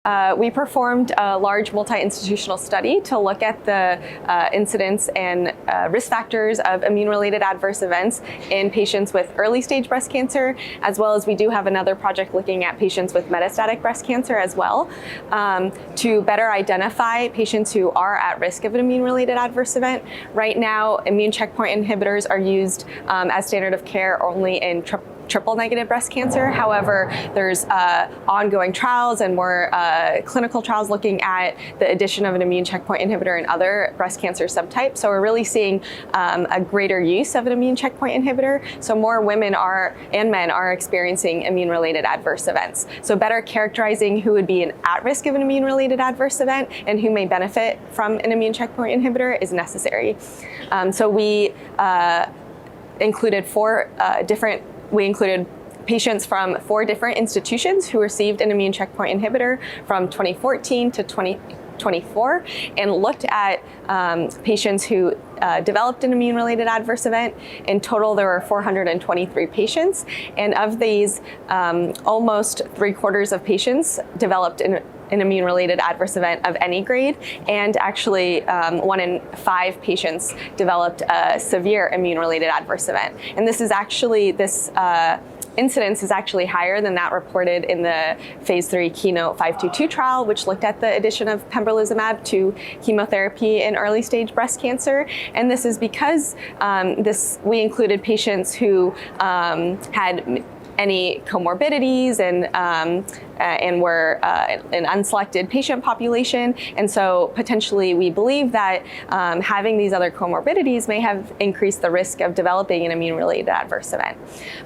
We performed a large multi-institutional study to look at the incidence and risk factors of immune-related adverse events in patients with early-stage breast cancer, as well as we do have another project looking at patients with metastatic breast cancer as well, to better identify patients who are at risk of an immune-related adverse event. Right now, immune checkpoint inhibitors are used as standard of care only in triple-negative breast cancer. However, there's ongoing trials and more clinical trials looking at the addition of an immune checkpoint inhibitor in other breast cancer subtypes. So we're really seeing a greater use of an immune checkpoint inhibitor. So more women and men are experiencing immune-related adverse events. So better characterizing who would be at risk of an immune-related adverse event and who may benefit from an immune checkpoint inhibitor is necessary. So we included We included patients from 4 different institutions who received an immune checkpoint inhibitor from 2014 to 2024 and looked at patients who developed an immune-related adverse event. In total, there were 423 patients, and of these, almost 3/4 of patients developed an immune-related adverse event of any grade, and actually 1 in 5 patients developed a severe immune-related adverse event. And this incidence is actually higher than that reported in the phase 3 KEYNOTE-522 trial, which looked at the addition of pembrolizumab to chemotherapy in early stage breast cancer. And this is because we included patients who had any comorbidities and were an unselected patient population. And so potentially we believe that having these other comorbidities may have increased the risk of developing an immune-related adverse event.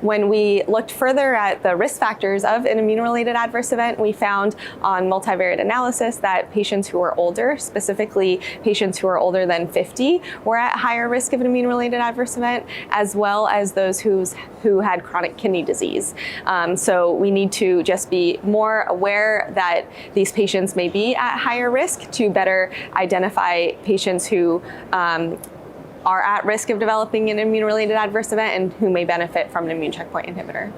When we looked further at the risk factors of an immune-related adverse event, we found on multivariate analysis that patients who were older, specifically patients who are older than 50, were at higher risk of an immune-related adverse event, as well as those who had chronic kidney disease. So we need to just be more aware that these patients may be at higher risk to better identify patients who are at risk of developing an immune-related adverse event and who may benefit from an immune checkpoint inhibitor.